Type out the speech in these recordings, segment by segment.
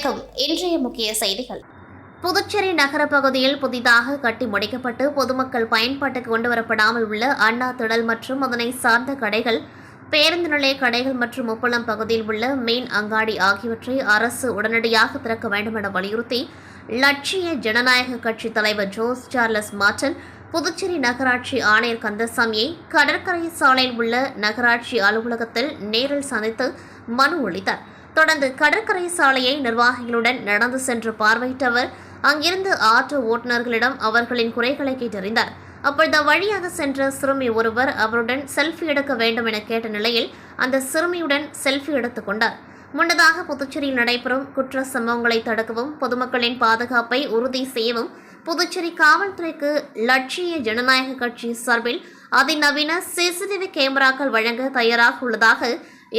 வணக்கம். இன்றைய முக்கிய செய்திகள். புதுச்சேரி நகர பகுதியில் புதிதாக கட்டி முடிக்கப்பட்டு பொதுமக்கள் பயன்பாட்டுக்கு கொண்டுவரப்படாமல் உள்ள அண்ணா திடல் மற்றும் அதனை சார்ந்த கடைகள், பேருந்து நிலைய கடைகள் மற்றும் உப்பளம் பகுதியில் உள்ள மீன் அங்காடி ஆகியவற்றை அரசு உடனடியாக திறக்க வேண்டும் என வலியுறுத்தி லட்சிய ஜனநாயக கட்சி தலைவர் ஜோஸ் சார்லஸ் மார்டன் புதுச்சேரி நகராட்சி ஆணையர் கந்தசாமியை கடற்கரை சாலையில் உள்ள நகராட்சி அலுவலகத்தில் நேரில் சந்தித்து மனு அளித்தார். தொடர்ந்து கடற்கரை சாலையை நிர்வாகிகளுடன் நடந்து சென்று பார்வையிட்ட அவர் அங்கிருந்து ஆட்டோ ஓட்டுநர்களிடம் அவர்களின் குறைகளை கேட்டறிந்தார். அப்பொழுது வழியாக சென்ற சிறுமி ஒருவர் அவருடன் செல்ஃபி எடுக்க வேண்டும் என கேட்ட நிலையில் அந்த சிறுமியுடன் செல்ஃபி எடுத்துக் கொண்டார். முன்னதாக புதுச்சேரியில் நடைபெறும் குற்ற சம்பவங்களை தடுக்கவும் பொதுமக்களின் பாதுகாப்பை உறுதி செய்யவும் புதுச்சேரி காவல்துறைக்கு லட்சிய ஜனநாயக கட்சி சார்பில் அதிநவீன சிசிடிவி கேமராக்கள் வழங்க தயாராக உள்ளதாக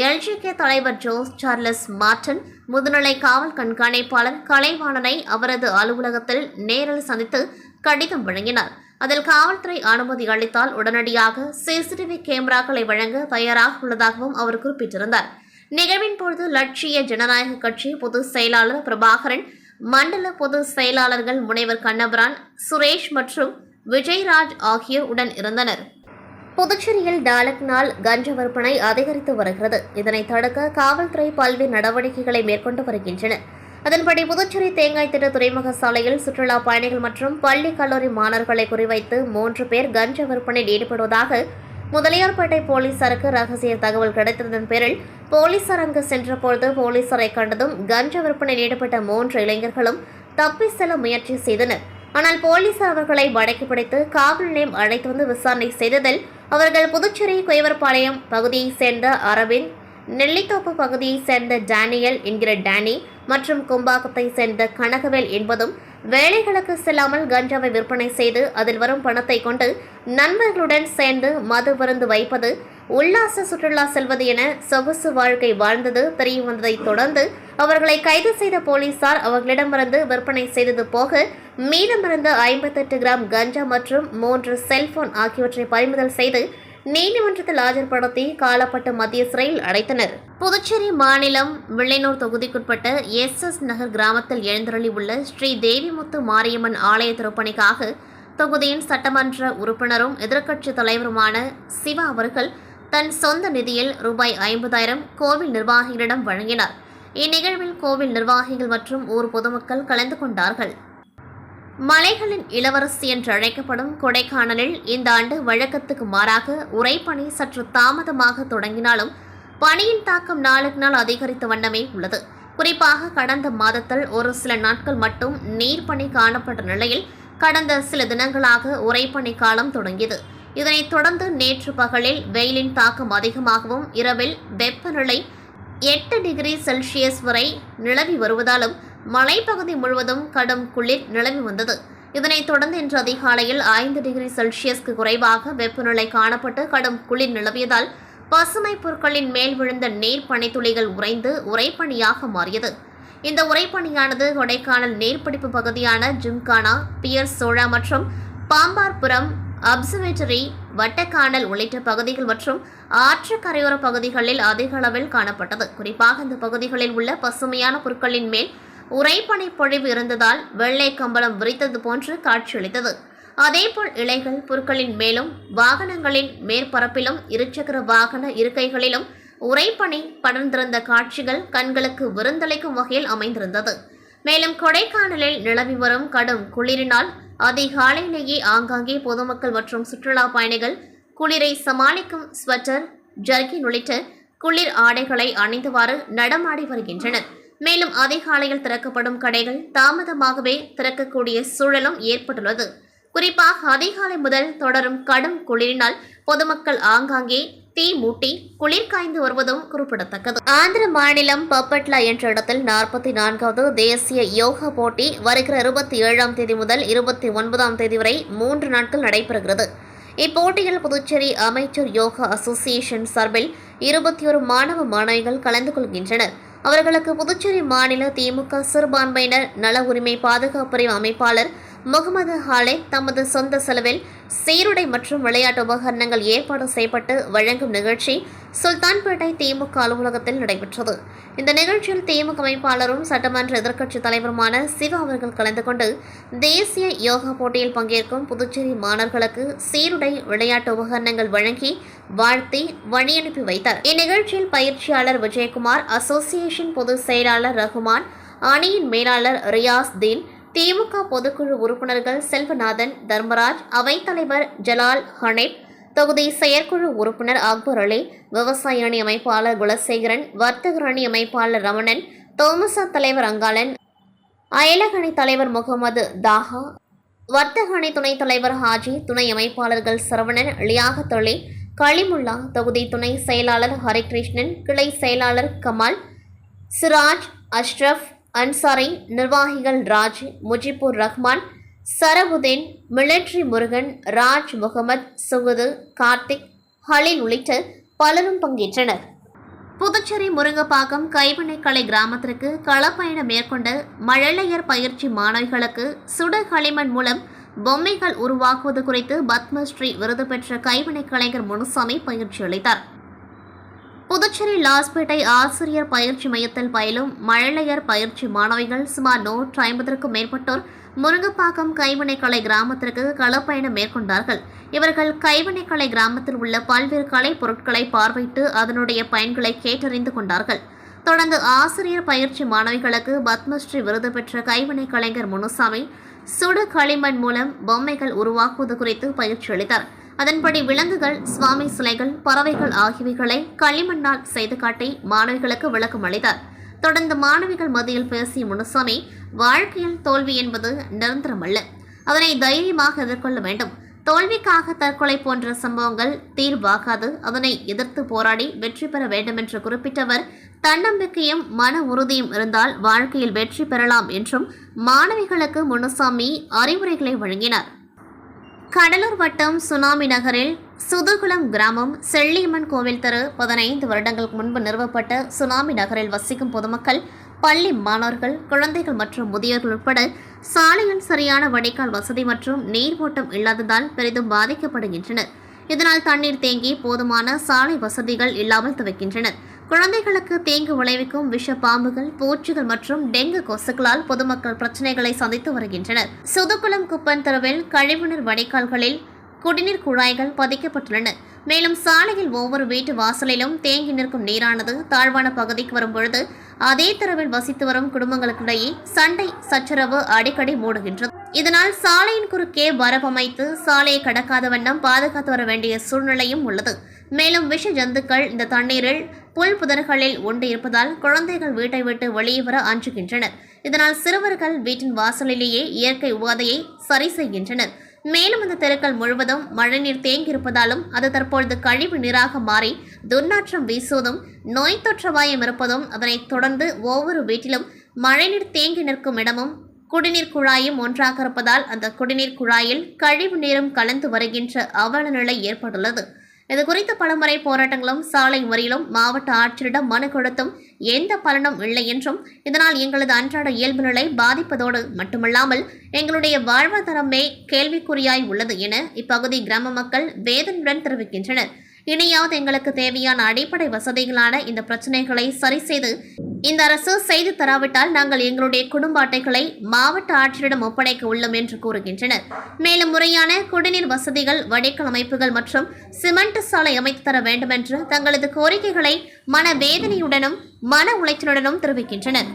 எல்ஜிகே தலைவர் ஜோஸ் சார்லஸ் மார்டன் முதுநிலை காவல் கண்காணிப்பாளர் கலைவாணனை அவரது அலுவலகத்தில் நேரில் சந்தித்து கடிதம் வழங்கினார். அதில் காவல்துறை அனுமதி அளித்தால் உடனடியாக சிசிடிவி கேமராக்களை வழங்க தயாராக உள்ளதாகவும் அவர் குறிப்பிட்டிருந்தார். நிகழ்வின் பொழுது லட்சிய ஜனநாயக கட்சி பொதுச் செயலாளர் பிரபாகரன், மண்டல பொதுச் செயலாளர்கள் முனைவர் கண்ணபிரான், சுரேஷ் மற்றும் விஜயராஜ் ஆகியோர் உடன் இருந்தனர். புதுச்சேரியில் நாளுக்கு நாள் கஞ்சா விற்பனை அதிகரித்து வருகிறது. இதனை தடுக்க காவல்துறை பல்வேறு நடவடிக்கைகளை மேற்கொண்டு வருகின்றன. அதன்படி புதுச்சேரி தேங்காய் திட்ட துறைமுக சாலையில் சுற்றுலா பயணிகள் மற்றும் பள்ளி கல்லூரி மாணவர்களை குறிவைத்து 3 பேர் கஞ்சா விற்பனையில் ஈடுபடுவதாக முதலியார்பேட்டை போலீசாருக்கு ரகசிய தகவல் கிடைத்ததன் பேரில் போலீசார் அங்கு சென்றபோது போலீசாரை கண்டதும் கஞ்சா விற்பனையில் ஈடுபட்ட 3 இளைஞர்களும் தப்பி செல்ல முயற்சி செய்தனர். ஆனால் போலீசார் அவர்களை வடக்கி பிடித்து காவல் நிலையம் அழைத்து வந்து விசாரணை செய்ததில் அவர்கள் புதுச்சேரி குயவர்பாளையம் பகுதியைச் சேர்ந்த அரவிந்த், நெல்லித்தோப்பு பகுதியைச் சேர்ந்த டேனியல் என்கிற டேனி மற்றும் கும்பாக்கத்தை சேர்ந்த கனகவேல் என்பதும் வேலைகளுக்கு செல்லாமல் கஞ்சாவை விற்பனை செய்து அதில் வரும் பணத்தை கொண்டு நண்பர்களுடன் சேர்ந்து மது விருந்து வைப்பது, உல்லாச சுற்றுலா செல்வது என சொகுசு வாழ்க்கை வாழ்ந்தது தெரிய வந்ததை தொடர்ந்து அவர்களை கைது செய்த போலீசார் அவர்களிடமிருந்து விற்பனை செய்தது போக மீதமிருந்த 58 கிராம் கஞ்சா மற்றும் 3 செல்போன் ஆகியவற்றை பறிமுதல் செய்து நீதிமன்றத்தில் ஆஜர்படுத்தி காலப்பட்டு மத்திய சிறையில் அடைத்தனர். புதுச்சேரி மாநிலம் வில்லையனூர் தொகுதிக்குட்பட்ட எஸ் நகர் கிராமத்தில் எழுந்தருளி உள்ள ஸ்ரீ தேவிமுத்து மாரியம்மன் ஆலய திருப்பணிக்காக தொகுதியின் சட்டமன்ற உறுப்பினரும் எதிர்க்கட்சி தலைவருமான சிவா அவர்கள் தன் சொந்த நிதியில் ரூபாய் 50,000 கோவில் நிர்வாகிகளிடம் வழங்கினார். இந்நிகழ்வில் கோவில் நிர்வாகிகள் மற்றும் ஊர் பொதுமக்கள் கலந்து கொண்டார்கள். மலைகளின் இளவரசி என்று அழைக்கப்படும் கொடைக்கானலில் இந்த ஆண்டு வழக்கத்துக்கு மாறாக உறைபனி சற்று தாமதமாக தொடங்கினாலும் பனியின் தாக்கம் நாளுக்கு நாள் அதிகரித்த வண்ணமே உள்ளது. குறிப்பாக கடந்த மாதத்தில் ஒரு சில நாட்கள் மட்டும் நீர்ப்பனி காணப்பட்ட நிலையில் கடந்த சில தினங்களாக உறைபனி காலம் தொடங்கியது. இதனைத் தொடர்ந்து நேற்று பகலில் வெயிலின் தாக்கம் அதிகமாகவும் இரவில் வெப்பநிலை 8 டிகிரி செல்சியஸ் வரை நிலவி வருவதாலும் மலைப்பகுதி முழுவதும் கடும் குளிர் நிலவி வந்தது. இதனைத் தொடர்ந்து இன்று அதிகாலையில் 5 டிகிரி செல்சியஸ்க்கு குறைவாக வெப்பநிலை காணப்பட்டு கடும் குளிர் நிலவியதால் பசுமை பொருட்களின் மேல் விழுந்த நீர் பனித்துளிகள் உறைந்து உறைபனியாக மாறியது. இந்த உறைபனியானது கொடைக்கானல் நீர்பிடிப்பு பகுதியான ஜிம்கானா, பியர் சோழா மற்றும் பாம்பார்புரம், அப்சர்வேட்டரி, வட்டக்கானல் உள்ளிட்ட பகுதிகள் மற்றும் ஆற்று கரையோர பகுதிகளில் அதிக அளவில் காணப்பட்டது. குறிப்பாக இந்த பகுதிகளில் உள்ள பசுமையான பொருட்களின் மேல் உறைபனி பொழிவு இருந்ததால் வெள்ளை கம்பளம் விரித்தது போன்று காட்சியளித்தது. அதேபோல் இலைகள் பொருட்களின் மேலும் வாகனங்களின் மேற்பரப்பிலும் இருசக்கர வாகன இருக்கைகளிலும் உறைபனி படர்ந்திருந்த காட்சிகள் கண்களுக்கு விருந்தளிக்கும் வகையில் அமைந்திருந்தது. மேலும் கொடைக்கானலில் நிலவி வரும் கடும் குளிரினால் அதிகாலையிலேயே ஆங்காங்கே பொதுமக்கள் மற்றும் சுற்றுலா பயணிகள் குளிரை சமாளிக்கும் ஸ்வெட்டர், ஜர்கின் உள்ளிட்ட குளிர் ஆடைகளை அணிந்தவாறு நடமாடி வருகின்றனர். மேலும் அதிகாலையில் திறக்கப்படும் கடைகள் தாமதமாகவே திறக்கக்கூடிய சூழலும் ஏற்பட்டுள்ளது. குறிப்பாக அதிகாலை முதல் தொடரும் கடும் குளிரினால் பொதுமக்கள் ஆங்காங்கே தீ மூட்டி குளிர் காய்ந்து வருவதும் குறிப்பிடத்தக்கது. ஆந்திர மாநிலம் பப்பட்லா என்ற இடத்தில் 44வது தேசிய யோகா போட்டி வருகிற 27ஆம் தேதி முதல் 29ஆம் தேதி வரை 3 நாட்கள் நடைபெறுகிறது. இப்போட்டியில் புதுச்சேரி அமைச்சர் யோகா அசோசியேஷன் சார்பில் 21 மாணவ மாணவிகள் கலந்து கொள்கின்றனர். அவர்களுக்கு புதுச்சேரி மாநில திமுக சிறுபான்மையினர் நல உரிமை பாதுகாப்புறை அமைப்பாளர் முகமது ஹாலே தமது சொந்த செலவில் சீருடை மற்றும் விளையாட்டு உபகரணங்கள் ஏற்பாடு செய்யப்பட்டு வழங்கும் நிகழ்ச்சி சுல்தான்பேட்டை திமுக அலுவலகத்தில் நடைபெற்றது. இந்த நிகழ்ச்சியில் திமுக அமைப்பாளரும் சட்டமன்ற எதிர்க்கட்சித் தலைவருமான சிவா அவர்கள் கலந்து கொண்டு தேசிய யோகா போட்டியில் பங்கேற்கும் புதுச்சேரி மாணவர்களுக்கு சீருடை விளையாட்டு உபகரணங்கள் வழங்கி வாழ்த்தி வழியனுப்பி வைத்தார். இந்நிகழ்ச்சியில் பயிற்சியாளர் விஜயகுமார், அசோசியேஷன் பொதுச் செயலாளர் ரகுமான், அணியின் மேலாளர் ரியாஸ் தீன், திமுக பொதுக்குழு உறுப்பினர்கள் செல்வநாதன், தர்மராஜ், அவைத்தலைவர் ஜலால் ஹனீப், தொகுதி செயற்குழு உறுப்பினர் அக்பர் அலி, விவசாய அணி அமைப்பாளர் குலசேகரன், வர்த்தகர் அணி அமைப்பாளர் ரமணன், தோமசா தலைவர் அங்காளன், அயலகணி தலைவர் முகமது தாஹா, வர்த்தக அணி துணைத் தலைவர் ஹாஜி, துணை அமைப்பாளர்கள் சரவணன், லியாகத் அலி, கலிமுல்லா, தொகுதி துணை செயலாளர் ஹரிகிருஷ்ணன், கிளை செயலாளர் கமால், சிராஜ், அஷ்ரப், அன்சாரி, நிர்வாகிகள் ராஜ், முஜிபுர் ரஹ்மான், சரபுதீன், மிலிட்ரி முருகன், ராஜ் முகமது, சுகுது, கார்த்திக், ஹலீல் உள்ளிட்ட பலரும் பங்கேற்றனர். புதுச்சேரி முருங்கப்பாக்கம் கைவினைக்கலை கிராமத்திற்கு களப்பயணம் மேற்கொண்ட மழலையர் பயிற்சி மாணவிகளுக்கு சுட களிமண் மூலம் பொம்மைகள் உருவாக்குவது குறித்து பத்மஸ்ரீ விருது பெற்ற கைவினை கலைஞர் முனுசாமி பயிற்சி அளித்தார். புதுச்சேரி லாஸ்பேட்டை ஆசிரியர் பயிற்சி மையத்தில் பயிலும் மழலையர் பயிற்சி மாணவிகள் சுமார் 150க்கும் மேற்பட்டோர் முருங்கப்பாக்கம் கைவினைக்கலை கிராமத்திற்கு களப்பயணம் மேற்கொண்டார்கள். இவர்கள் கைவினைக்கலை கிராமத்தில் உள்ள பல்வேறு கலை பொருட்களை பார்வையிட்டு அதனுடைய பயன்களை கேட்டறிந்து கொண்டார்கள். தொடர்ந்து ஆசிரியர் பயிற்சி மாணவிகளுக்கு பத்மஸ்ரீ விருது பெற்ற கைவினை கலைஞர் முனுசாமி சுடு களிமண் மூலம் பொம்மைகள் உருவாக்குவது குறித்து பயிற்சி அளித்தார். அதன்படி விலங்குகள், சுவாமி சிலைகள், பறவைகள் ஆகியவைகளை களிமண்ணால் செய்து காட்டி மாணவிகளுக்கு விளக்கம் அளித்தார். தொடர்ந்து மாணவிகள் மத்தியில் பேசிய முனுசாமி, வாழ்க்கையில் தோல்வி என்பது நிரந்தரமல்ல, அதனை தைரியமாக எதிர்கொள்ள வேண்டும். தோல்விக்காக தற்கொலை போன்ற சம்பவங்கள் தீர்வாகாது, அதனை எதிர்த்து போராடி வெற்றி பெற வேண்டும் என்று குறிப்பிட்டவர், தன்னம்பிக்கையும் மன உறுதியும் இருந்தால் வாழ்க்கையில் வெற்றி பெறலாம் என்றும் மாணவிகளுக்கு முனுசாமி அறிவுரைகளை வழங்கினார். கடலூர் வட்டம் சுனாமி நகரில் சுதுகுளம் கிராமம் செல்லியம்மன் கோவில் தெரு 15 வருடங்களுக்கு முன்பு நிறுவப்பட்ட சுனாமி நகரில் வசிக்கும் பொதுமக்கள், பள்ளி மாணவர்கள், குழந்தைகள் மற்றும் முதியோர்கள் உட்பட சாலையில் சரியான வடிகால் வசதி மற்றும் நீர் ஓட்டம் இல்லாததால் பெரிதும் பாதிக்கப்படுகின்றனர். இதனால் தண்ணீர் தேங்கி போதுமான சாலை வசதிகள் இல்லாமல் தவிக்கின்றனர். குழந்தைகளுக்கு தீங்கு விளைவிக்கும் விஷ பாம்புகள், பூச்சிகள் மற்றும் டெங்கு கொசுக்களால் பொதுமக்கள் பிரச்சினைகளை சந்தித்து வருகின்றனர். சுதுகுளம் குப்பன் தெருவில் கழிவுநீர் வடிகால்களில் குடிநீர் குழாய்கள் பதிக்கப்பட்டுள்ளன. மேலும் சாலையில் ஒவ்வொரு வீட்டு வாசலிலும் தேங்கி நிற்கும் நீரானது தாழ்வான பகுதிக்கு வரும்பொழுது அதே தெருவில் வசித்து வரும் குடும்பங்களுக்கிடையே சண்டை சச்சரவு அடிக்கடி மூடுகின்றது. இதனால் சாலையின் குறுக்கே வரவமைத்து சாலையை கடக்காத வண்ணம் பாதுகாத்து வர வேண்டிய சூழ்நிலையும் உள்ளது. மேலும் விஷ ஜந்துக்கள் இந்த தண்ணீரில் புல் புதர்களில் உண்டு இருப்பதால் குழந்தைகள் வீட்டை விட்டு வெளியே வர அஞ்சுகின்றனர். இதனால் சிறுவர்கள் வீட்டின் வாசலிலேயே இயற்கை உபாதையை சரி செய்கின்றனர். மேலும் இந்த தெருக்கள் முழுவதும் மழைநீர் தேங்கியிருப்பதாலும் அது தற்பொழுது கழிவு நீராக மாறி துர்நாற்றம் வீசுவதும், நோய் தொற்றவாயம் இருப்பதும், அதனைத் தொடர்ந்து ஒவ்வொரு வீட்டிலும் மழைநீர் தேங்கி நிற்கும் இடமும் குடிநீர் குழாயும் ஒன்றாக இருப்பதால் அந்த குடிநீர் குழாயில் கழிவு நீரும் கலந்து வருகின்ற அவல நிலை ஏற்பட்டுள்ளது. இதுகுறித்து பலமுறை போராட்டங்களும் சாலை மறியலும் மாவட்ட ஆட்சியரிடம் மனு கொடுத்தும் எந்த பலனும் இல்லை என்றும், இதனால் எங்களது அன்றாட இயல்பு நிலை பாதிப்பதோடு மட்டுமல்லாமல் எங்களுடைய வாழ்வாதாரமே கேள்விக்குறியாய் உள்ளது என இப்பகுதி கிராம மக்கள் வேதனையுடன் தெரிவிக்கின்றனர். இனியாவது எங்களுக்கு தேவையான அடிப்படை வசதிகளான இந்த பிரச்சனைகளை சரி செய்து இந்த அரசு செய்து தராவிட்டால் நாங்கள் எங்களுடைய குடும்ப அட்டைகளை மாவட்ட ஆட்சியரிடம் ஒப்படைக்க உள்ளோம் என்று கூறுகின்றனர். மேலும் முறையான குடிநீர் வசதிகள், வடிகால் அமைப்புகள் மற்றும் சிமெண்ட் சாலை அமைத்து தர வேண்டும் என்று தங்களது கோரிக்கைகளை மன வேதனையுடனும் மன உளைச்சலுடனும் தெரிவிக்கின்றனர்.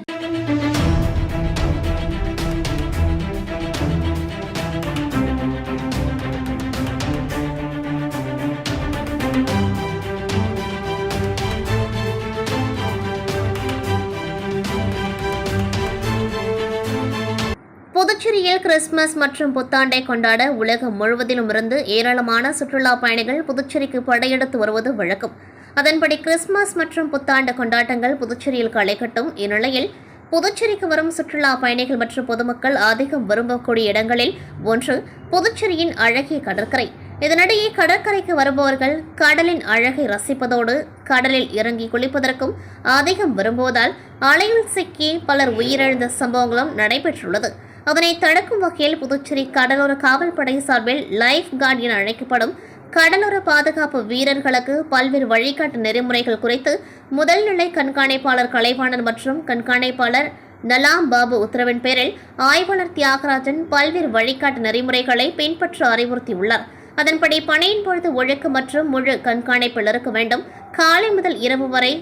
புதுச்சேரியில் கிறிஸ்துமஸ் மற்றும் புத்தாண்டை கொண்டாட உலகம் முழுவதிலும் இருந்து ஏராளமான சுற்றுலா பயணிகள் புதுச்சேரிக்கு படையெடுத்து வருவது வழக்கம். அதன்படி கிறிஸ்துமஸ் மற்றும் புத்தாண்டு கொண்டாட்டங்கள் புதுச்சேரியில் களை கட்டும் இந்நிலையில் புதுச்சேரிக்கு வரும் சுற்றுலா பயணிகள் மற்றும் பொதுமக்கள் அதிகம் விரும்பக்கூடிய இடங்களில் ஒன்று புதுச்சேரியின் அழகிய கடற்கரை. இதனிடையே கடற்கரைக்கு வருபவர்கள் கடலின் அழகை ரசிப்பதோடு கடலில் இறங்கி குளிப்பதற்கும் அதிகம் விரும்புவதால் அலையில் சிக்கி பலர் உயிரிழந்த சம்பவங்களும் நடைபெற்றுள்ளது. அதனை தடுக்கும் வகையில் புதுச்சேரி கடலோர காவல்படை சார்பில் லைஃப் கார்டு என அழைக்கப்படும் கடலோர பாதுகாப்பு வீரர்களுக்கு பல்வேறு வழிகாட்டு நெறிமுறைகள் குறித்து முதல்நிலை கண்காணிப்பாளர் கலைவாணன் மற்றும் கண்காணிப்பாளர் நலாம் பாபு உத்தரவின் பேரில் ஆய்வாளர் தியாகராஜன் பல்வேறு வழிகாட்டு நெறிமுறைகளை பின்பற்ற அறிவுறுத்தியுள்ளார். அதன்படி பணியின் பொழுது ஒழுக்கு மற்றும் முழு கண்காணிப்பில் இருக்க வேண்டும். காலை முதல் இரவு வரை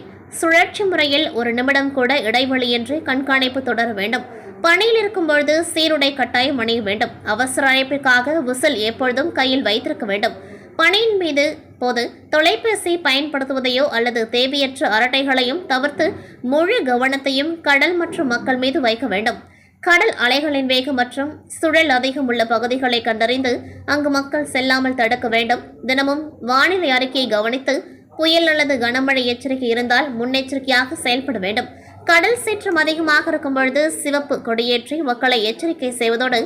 சுழற்சி முறையில் ஒரு நிமிடம் கூட இடைவெளியின்றி கண்காணிப்பு தொடர வேண்டும். பணியில் இருக்கும் பொழுது சீருடை கட்டாயம் அணிய வேண்டும். அவசர அழைப்பிற்காக விசில் எப்பொழுதும் கையில் வைத்திருக்க வேண்டும். பணியின் மீது போது தொலைபேசி பயன்படுத்துவதையோ அல்லது தேவையற்ற அரட்டைகளையும் தவிர்த்து முழு கவனத்தையும் கடல் மற்றும் மக்கள் மீது வைக்க வேண்டும். கடல் அலைகளின் வேகம் மற்றும் சுழல் அதிகம் உள்ள பகுதிகளை கண்டறிந்து அங்கு மக்கள் செல்லாமல் தடுக்க வேண்டும். தினமும் வானிலை அறிக்கையை கவனித்து புயல் அல்லது கனமழை எச்சரிக்கை இருந்தால் முன்னெச்சரிக்கையாக செயல்பட வேண்டும். கடல் சீற்றம் அதிகமாக இருக்கும் பொழுது சிவப்பு கொடியேற்றி மக்களை எச்சரிக்கை செய்வதோடு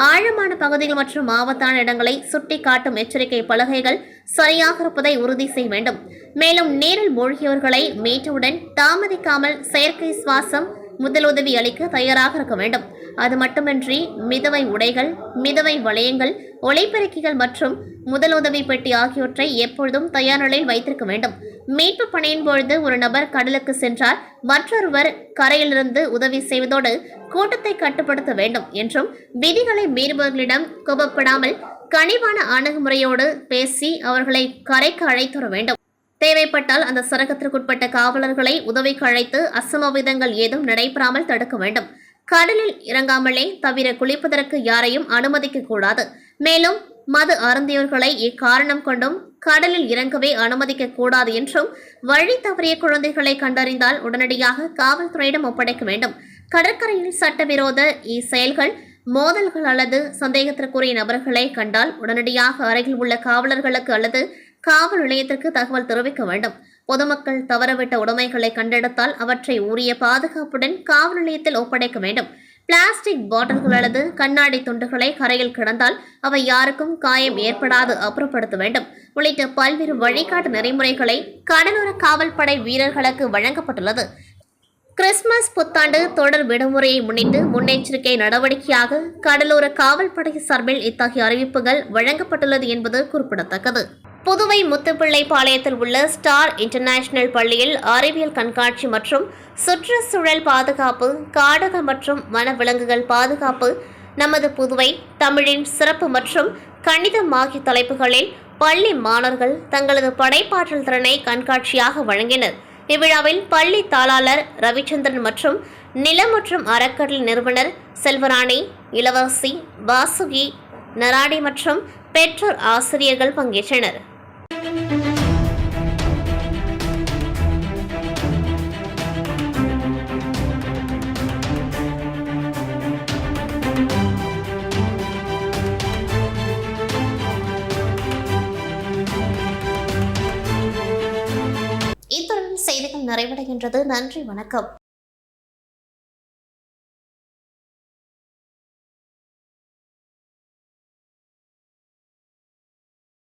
ஆழமான பகுதிகள் மற்றும் ஆபத்தான இடங்களை சுட்டி காட்டும் எச்சரிக்கை பலகைகள் சரியாக இருப்பதை உறுதி செய்ய வேண்டும். மேலும் நீரில் மூழ்கியவர்களை மீட்டவுடன் தாமதிக்காமல் செயற்கை சுவாசம் முதலுதவி அளிக்க தயாராக இருக்க வேண்டும். அது மட்டுமின்றி மிதவை உடைகள், மிதவை வளையங்கள், ஒளிபெருக்கிகள் மற்றும் முதலுதவி பெட்டி ஆகியவற்றை எப்பொழுதும் தயார் நிலையில் வைத்திருக்க வேண்டும். மீட்பு பணியின் பொழுது ஒரு நபர் கடலுக்கு சென்றால் மற்றொருவர் கரையிலிருந்து உதவி செய்வதோடு கூட்டத்தை கட்டுப்படுத்த வேண்டும் என்றும் விதிகளை மீறுபவர்களிடம் கோபப்படாமல் கனிவான அணுகுமுறையோடு பேசி அவர்களை கரைக்கு அழைத்து வர வேண்டும். தேவைப்பட்டால் அந்த சரகத்திற்குட்பட்ட காவலர்களை உதவிக்கு அழைத்து அசம்பாவிதங்கள் ஏதும் நடைபெறாமல் தடுக்க வேண்டும். கடலில் இறங்காமலே தவிர குளிப்பதற்கு யாரையும் அனுமதிக்க கூடாது. மேலும் மது அருந்தியவர்களை இக்காரணம் கொண்டும் கடலில் இறங்கவே அனுமதிக்க கூடாது என்றும் வழி தவறிய குழந்தைகளை கண்டறிந்தால் உடனடியாக காவல்துறையிடம் ஒப்படைக்க வேண்டும். கடற்கரையில் சட்டவிரோத செயல்கள், மோதல்கள் அல்லது சந்தேகத்திற்குரிய நபர்களை கண்டால் உடனடியாக அருகில் உள்ள காவலர்களுக்கு அல்லது காவல் நிலையத்திற்கு தகவல் தெரிவிக்க வேண்டும். பொதுமக்கள் தவறவிட்ட உடைமைகளை கண்டெடுத்தால் அவற்றை உரிய பாதுகாப்புடன் காவல் நிலையத்தில் ஒப்படைக்க வேண்டும். பிளாஸ்டிக் பாட்டில்கள் அல்லது கண்ணாடி துண்டுகளை கரையில் கிடந்தால் அவை யாருக்கும் காயம் ஏற்படாது அப்புறப்படுத்த வேண்டும் உள்ளிட்ட பல்வேறு வழிகாட்டு நெறிமுறைகளை கடலோர காவல்படை வீரர்களுக்கு வழங்கப்பட்டுள்ளது. கிறிஸ்துமஸ் புத்தாண்டு தொடர் விடுமுறையை முன்னிட்டு முன்னெச்சரிக்கை நடவடிக்கையாக கடலோர காவல்படை சார்பில் இத்தகைய அறிவிப்புகள் வழங்கப்பட்டுள்ளது என்பது குறிப்பிடத்தக்கது. புதுவை முத்துப்பிள்ளைப்பாளையத்தில் உள்ள ஸ்டார் இன்டர்நேஷனல் பள்ளியில் அறிவியல் கண்காட்சி மற்றும் சுற்றுச்சூழல் பாதுகாப்பு, காடுகள் மற்றும் வனவிலங்குகள் பாதுகாப்பு, நமது புதுவை, தமிழின் சிறப்பு மற்றும் கணிதம் ஆகிய தலைப்புகளில் பள்ளி மாணவர்கள் தங்களது படைப்பாற்றல் திறனை கண்காட்சியாக வழங்கினர். இவ்விழாவில் பள்ளி தாளாளர் ரவிச்சந்திரன் மற்றும் நிலம் மற்றும் அறக்கட்டளை நிறுவனர் செல்வராணி, இளவரசி, வாசுகி, நராடி மற்றும் பெற்றோர் ஆசிரியர்கள் பங்கேற்றனர். இத்துடன் செய்திகள் நிறைவடைகின்றது. நன்றி, வணக்கம்.